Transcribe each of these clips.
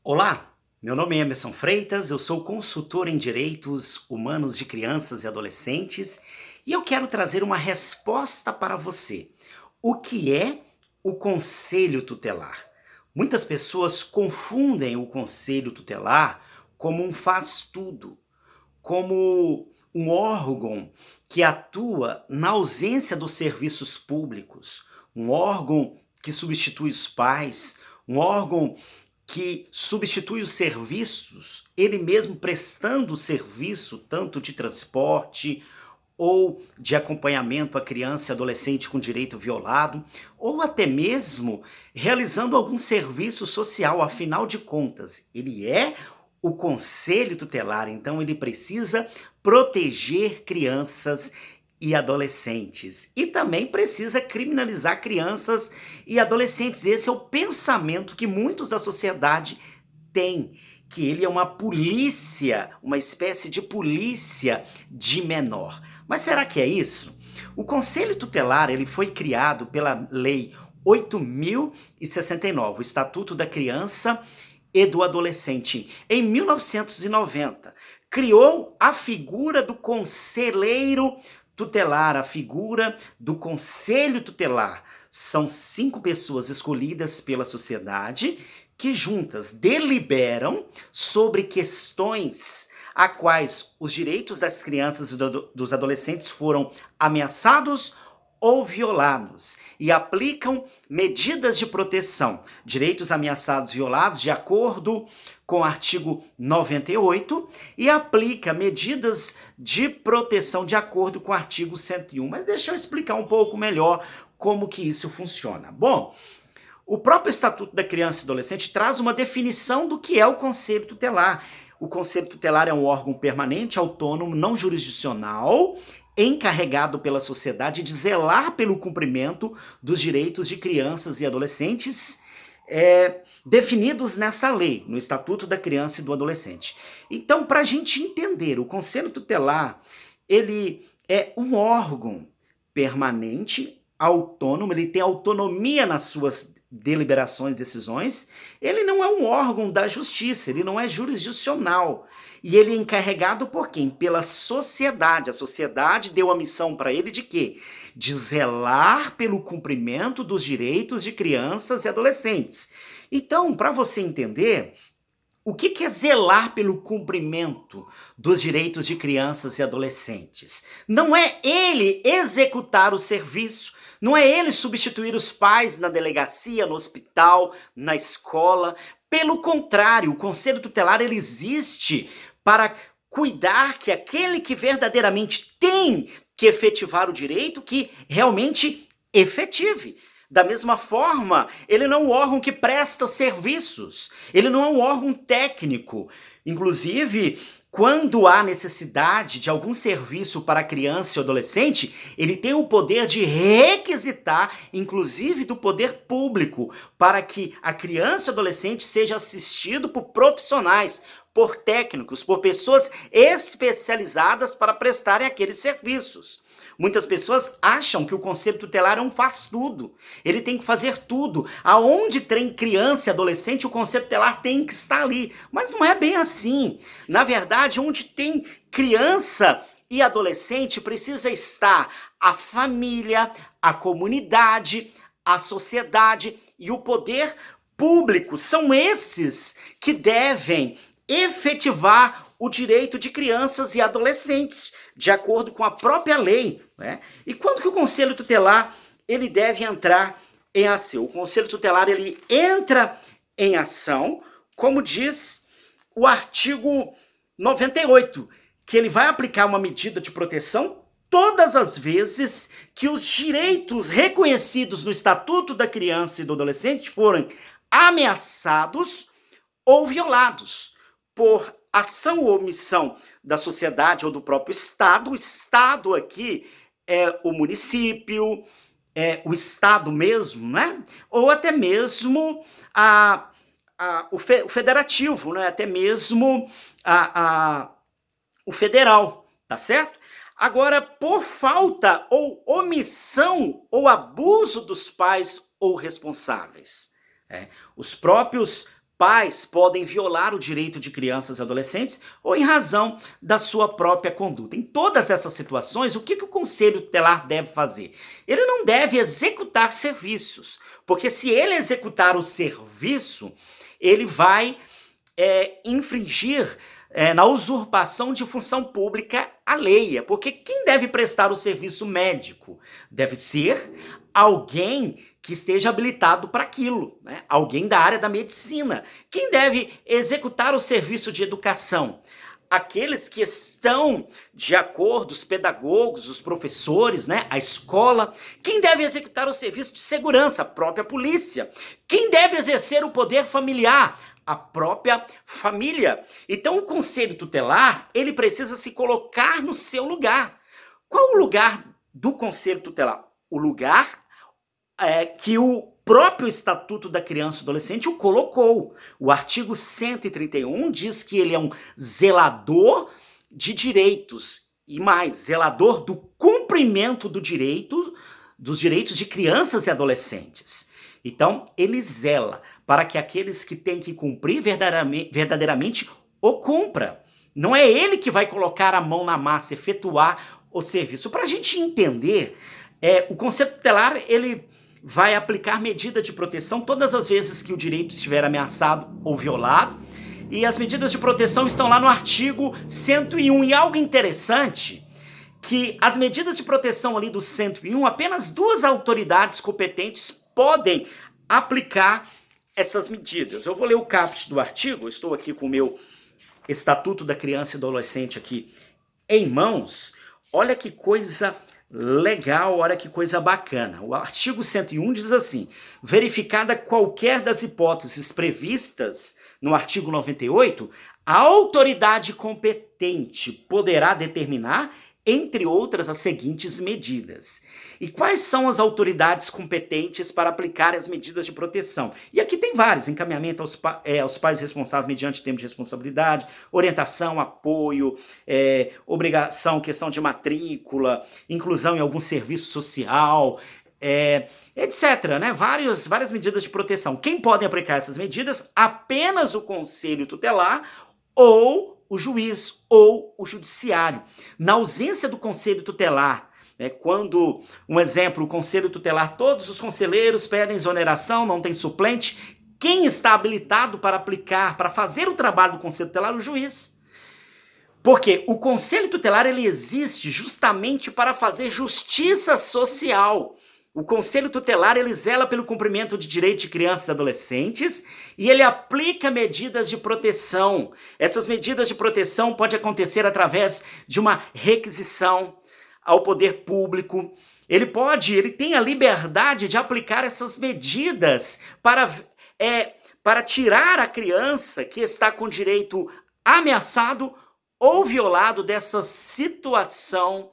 Olá, meu nome é Emerson Freitas, eu sou consultor em direitos humanos de crianças e adolescentes e eu quero trazer uma resposta para você. O que é o conselho tutelar? Muitas pessoas confundem o conselho tutelar como um faz-tudo, como um órgão que atua na ausência dos serviços públicos, um órgão que substitui os pais, um órgão que substitui os serviços, ele mesmo prestando o serviço tanto de transporte ou de acompanhamento à criança e adolescente com direito violado, ou até mesmo realizando algum serviço social, afinal de contas, ele é o conselho tutelar, então ele precisa proteger crianças e adolescentes. E também precisa criminalizar crianças e adolescentes. Esse é o pensamento que muitos da sociedade têm, que ele é uma polícia, uma espécie de polícia de menor. Mas será que é isso? O Conselho Tutelar, ele foi criado pela Lei 8.069, o Estatuto da Criança e do Adolescente, em 1990. Criou a figura do conselheiro tutelar, a figura do conselho tutelar. São 5 pessoas escolhidas pela sociedade que juntas deliberam sobre questões a quais os direitos das crianças e dos adolescentes foram ameaçados ou violados e aplicam medidas de proteção, direitos ameaçados e violados de acordo com o artigo 98 e aplica medidas de proteção de acordo com o artigo 101. Mas deixa eu explicar um pouco melhor como que isso funciona. Bom, o próprio Estatuto da Criança e Adolescente traz uma definição do que é o Conselho Tutelar. O Conselho Tutelar é um órgão permanente, autônomo, não jurisdicional, encarregado pela sociedade de zelar pelo cumprimento dos direitos de crianças e adolescentes definidos nessa lei, no Estatuto da Criança e do Adolescente. Então, para a gente entender, o Conselho Tutelar, ele é um órgão permanente, autônomo, ele tem autonomia nas suas deliberações, decisões. Ele não é um órgão da justiça, ele não é jurisdicional. E ele é encarregado por quem? Pela sociedade. A sociedade deu a missão para ele de quê? De zelar pelo cumprimento dos direitos de crianças e adolescentes. Então, para você entender, o que é zelar pelo cumprimento dos direitos de crianças e adolescentes? Não é ele executar o serviço, não é ele substituir os pais na delegacia, no hospital, na escola. Pelo contrário, o Conselho Tutelar ele existe para cuidar que aquele que verdadeiramente tem que efetivar o direito, que realmente efetive. Da mesma forma, ele não é um órgão que presta serviços, ele não é um órgão técnico. Inclusive, quando há necessidade de algum serviço para criança e adolescente, ele tem o poder de requisitar, inclusive do poder público, para que a criança e adolescente seja assistido por profissionais, por técnicos, por pessoas especializadas para prestarem aqueles serviços. Muitas pessoas acham que o Conselho Tutelar é um faz-tudo. Ele tem que fazer tudo. Aonde tem criança e adolescente, o Conselho Tutelar tem que estar ali. Mas não é bem assim. Na verdade, onde tem criança e adolescente, precisa estar a família, a comunidade, a sociedade e o poder público. São esses que devem efetivar o direito de crianças e adolescentes, de acordo com a própria lei, né? E quando que o Conselho Tutelar ele deve entrar em ação? O Conselho Tutelar ele entra em ação, como diz o artigo 98, que ele vai aplicar uma medida de proteção todas as vezes que os direitos reconhecidos no Estatuto da Criança e do Adolescente forem ameaçados ou violados por ação ou omissão da sociedade ou do próprio Estado. O Estado aqui é o município, é o Estado mesmo, né? Ou até mesmo o federativo, né? Até mesmo o federal, tá certo? Agora, por falta ou omissão ou abuso dos pais ou responsáveis, os próprios Pais podem violar o direito de crianças e adolescentes ou em razão da sua própria conduta. Em todas essas situações, o que o conselho tutelar deve fazer? Ele não deve executar serviços, porque se ele executar o serviço, ele vai infringir na usurpação de função pública alheia, porque quem deve prestar o serviço médico deve ser alguém que esteja habilitado para aquilo, né? Alguém da área da medicina. Quem deve executar o serviço de educação? Aqueles que estão de acordo, os pedagogos, os professores, né? A escola. Quem deve executar o serviço de segurança? A própria polícia. Quem deve exercer o poder familiar? A própria família. Então o conselho tutelar, ele precisa se colocar no seu lugar. Qual o lugar do conselho tutelar? O lugar que o próprio Estatuto da Criança e Adolescente o colocou. O artigo 131 diz que ele é um zelador de direitos e mais, zelador do cumprimento dos direitos de crianças e adolescentes. Então, ele zela para que aqueles que têm que cumprir verdadeiramente o cumpra. Não é ele que vai colocar a mão na massa, efetuar o serviço. Para a gente entender, o conselho tutelar, ele vai aplicar medida de proteção todas as vezes que o direito estiver ameaçado ou violado. E as medidas de proteção estão lá no artigo 101. E algo interessante, que as medidas de proteção ali do 101, apenas 2 autoridades competentes podem aplicar essas medidas. Eu vou ler o caput do artigo, estou aqui com o meu Estatuto da Criança e Adolescente aqui em mãos. Olha que coisa legal, olha que coisa bacana. O artigo 101 diz assim: verificada qualquer das hipóteses previstas no artigo 98, a autoridade competente poderá determinar, entre outras, as seguintes medidas. E quais são as autoridades competentes para aplicar as medidas de proteção? E aqui tem várias: encaminhamento aos pais responsáveis mediante termo de responsabilidade, orientação, apoio, obrigação, questão de matrícula, inclusão em algum serviço social, etc. Né? Várias medidas de proteção. Quem podem aplicar essas medidas? Apenas o conselho tutelar ou o juiz ou o judiciário. Na ausência do conselho tutelar, quando, um exemplo, o conselho tutelar, todos os conselheiros pedem exoneração, não tem suplente, quem está habilitado para aplicar, para fazer o trabalho do conselho tutelar? O juiz. Porque o conselho tutelar, ele existe justamente para fazer justiça social. O conselho tutelar, ele zela pelo cumprimento de direitos de crianças e adolescentes e ele aplica medidas de proteção. Essas medidas de proteção podem acontecer através de uma requisição ao poder público. Ele tem a liberdade de aplicar essas medidas para tirar a criança que está com direito ameaçado ou violado dessa situação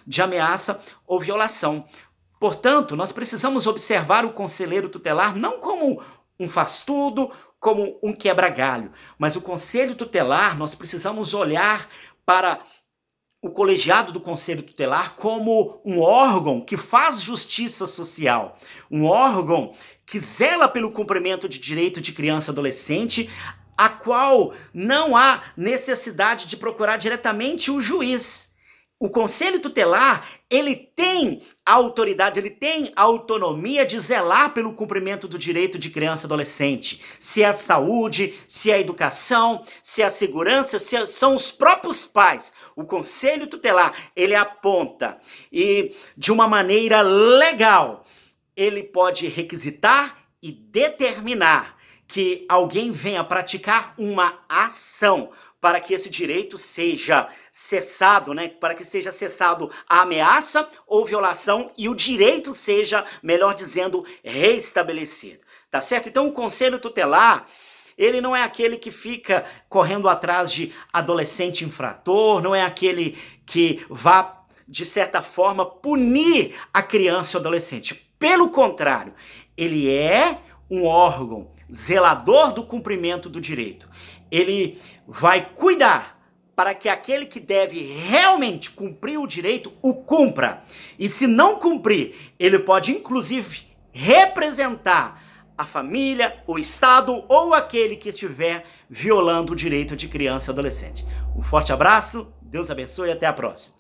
de ameaça ou violação. Portanto, nós precisamos observar o conselheiro tutelar não como um faz-tudo, como um quebra-galho, mas o conselho tutelar, nós precisamos olhar para o colegiado do conselho tutelar como um órgão que faz justiça social, um órgão que zela pelo cumprimento de direito de criança e adolescente, a qual não há necessidade de procurar diretamente o juiz. O conselho tutelar, ele tem a autoridade, ele tem a autonomia de zelar pelo cumprimento do direito de criança e adolescente. Se é a saúde, se é a educação, se é a segurança, são os próprios pais. O conselho tutelar, ele aponta e, de uma maneira legal, ele pode requisitar e determinar que alguém venha praticar uma ação para que esse direito seja cessado, né? Para que seja cessado a ameaça ou violação e o direito seja, melhor dizendo, reestabelecido. Tá certo? Então o conselho tutelar, ele não é aquele que fica correndo atrás de adolescente infrator, não é aquele que vá, de certa forma, punir a criança ou adolescente. Pelo contrário, ele é um órgão zelador do cumprimento do direito. Ele vai cuidar para que aquele que deve realmente cumprir o direito, o cumpra. E se não cumprir, ele pode, inclusive, representar a família, o Estado ou aquele que estiver violando o direito de criança e adolescente. Um forte abraço, Deus abençoe e até a próxima.